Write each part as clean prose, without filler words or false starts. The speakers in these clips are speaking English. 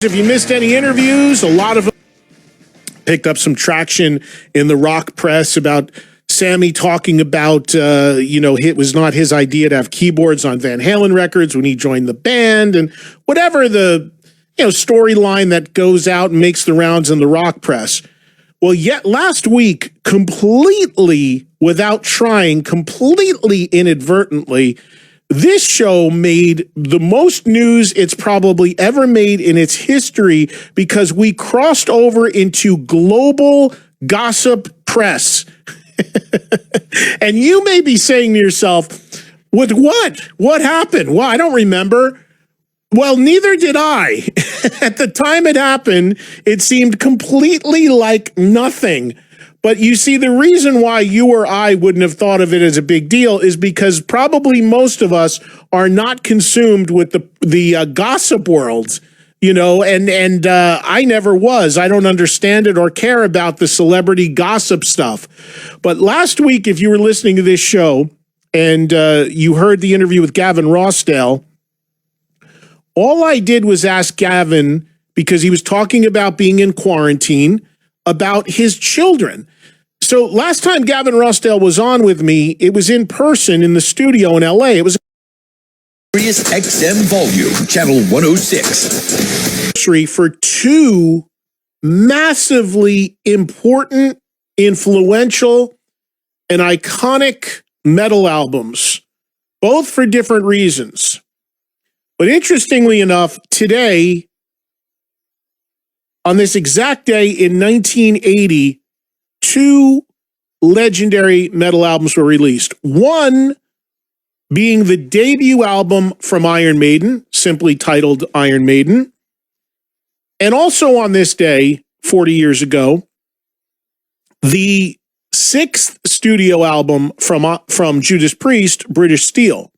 If you missed any interviews, a lot of them picked up some traction in the rock press about Sammy talking about, it was not his idea to have keyboards on Van Halen records when he joined the band, and whatever the storyline that goes out and makes the rounds in the rock press. Well, yet last week, completely without trying, completely inadvertently, this show made the most news it's probably ever made in its history because we crossed over into global gossip press. And you may be saying to yourself, with what? What happened? Well, I don't remember. Well, neither did I. At the time it happened, it seemed completely like nothing. But you see, the reason why you or I wouldn't have thought of it as a big deal is because probably most of us are not consumed with the gossip world, and I never was. I don't understand it or care about the celebrity gossip stuff. But last week, if you were listening to this show and you heard the interview with Gavin Rossdale, all I did was ask Gavin, because he was talking about being in quarantine, about his children. So last time Gavin Rossdale was on with me, it was in person in the studio in LA. It was Sirius XM Volume, Channel 106. For two massively important, influential, and iconic metal albums, both for different reasons. But interestingly enough, today, on this exact day in 1980, two legendary metal albums were released. One being the debut album from Iron Maiden, simply titled Iron Maiden. And also on this day, 40 years ago, the sixth studio album from Judas Priest, British Steel.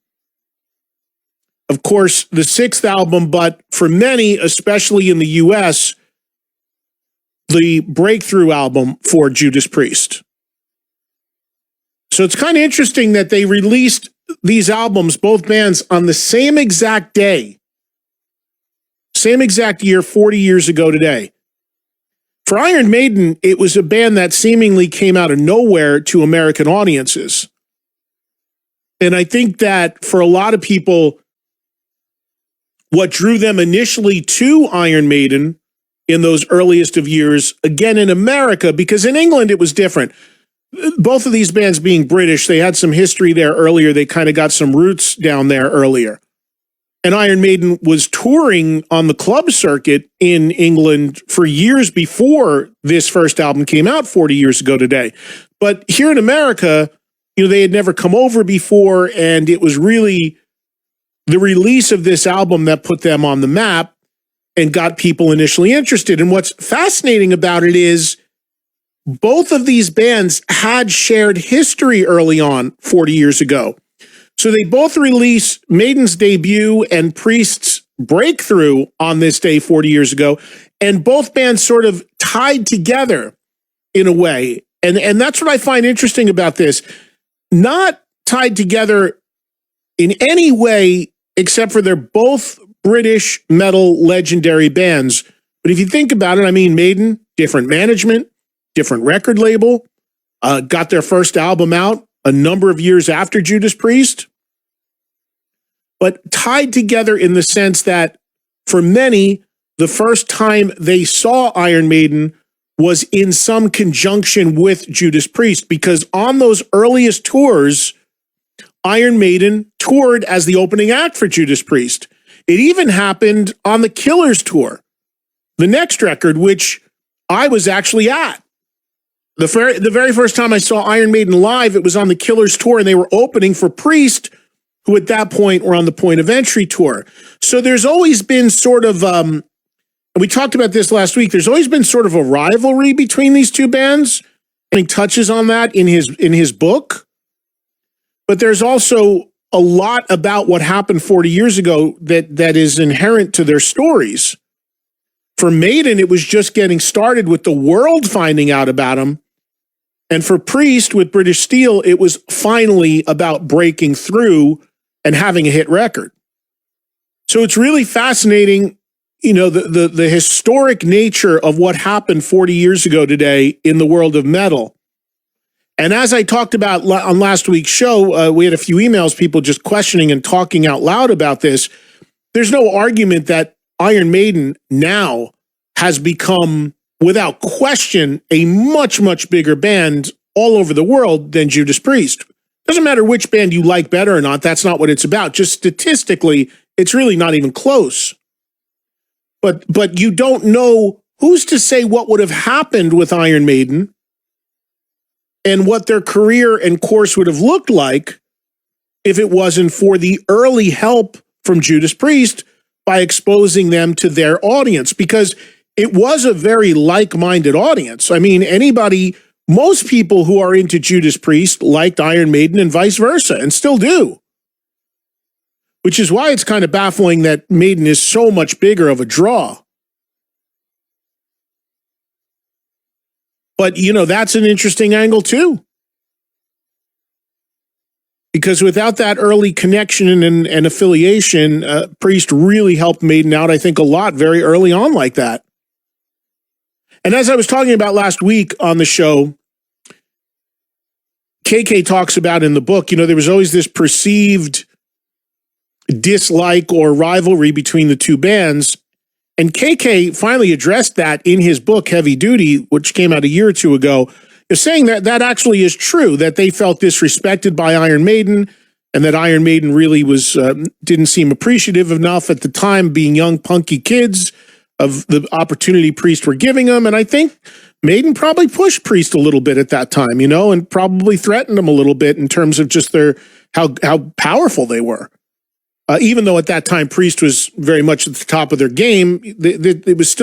Of course, the sixth album, but for many, especially in the U.S., the breakthrough album for Judas Priest. So it's kind of interesting that they released these albums, both bands, on the same exact day, same exact year, 40 years ago today. For Iron Maiden, it was a band that seemingly came out of nowhere to American audiences. And I think that for a lot of people, what drew them initially to Iron Maiden in those earliest of years, again in America, because in England it was different. Both of these bands being British, they had some history there earlier. They kind of got some roots down there earlier. And Iron Maiden was touring on the club circuit in England for years before this first album came out 40 years ago today. But here in America, they had never come over before, and it was really the release of this album that put them on the map and got people initially interested. And what's fascinating about it is both of these bands had shared history early on 40 years ago. So they both released Maiden's debut and Priest's breakthrough on this day 40 years ago. And both bands sort of tied together in a way. And that's what I find interesting about this. Not tied together in any way, except for they're both British metal legendary bands. But if you think about it, Maiden, different management, different record label, got their first album out a number of years after Judas Priest, but tied together in the sense that for many, the first time they saw Iron Maiden was in some conjunction with Judas Priest, because on those earliest tours, Iron Maiden toured as the opening act for Judas Priest. It even happened on the Killers tour, the next record, which I was actually at. The very first time I saw Iron Maiden live, it was on the Killers tour, and they were opening for Priest, who at that point were on the Point of Entry tour. So there's always been sort of, and we talked about this last week, there's always been sort of a rivalry between these two bands. And he touches on that in his book. But there's also a lot about what happened 40 years ago that is inherent to their stories. For Maiden, it was just getting started with the world finding out about them. And for Priest with British Steel, it was finally about breaking through and having a hit record. So it's really fascinating the historic nature of what happened 40 years ago today in the world of metal. And as I talked about on last week's show, we had a few emails, people just questioning and talking out loud about this. There's no argument that Iron Maiden now has become, without question, a much, much bigger band all over the world than Judas Priest. Doesn't matter which band you like better or not. That's not what it's about. Just statistically, it's really not even close. But you don't know who's to say what would have happened with Iron Maiden and what their career and course would have looked like if it wasn't for the early help from Judas Priest by exposing them to their audience, because it was a very like-minded audience. I mean, most people who are into Judas Priest liked Iron Maiden and vice versa, and still do. Which is why it's kind of baffling that Maiden is so much bigger of a draw. But, that's an interesting angle too. Because without that early connection and affiliation, Priest really helped Maiden out, I think, a lot very early on like that. And as I was talking about last week on the show, KK talks about in the book, there was always this perceived dislike or rivalry between the two bands. And KK finally addressed that in his book, Heavy Duty, which came out a year or two ago, is saying that that actually is true, that they felt disrespected by Iron Maiden, and that Iron Maiden really didn't seem appreciative enough at the time, being young, punky kids, of the opportunity Priest were giving them. And I think Maiden probably pushed Priest a little bit at that time, and probably threatened them a little bit in terms of just how powerful they were. Even though at that time Priest was very much at the top of their game, it was still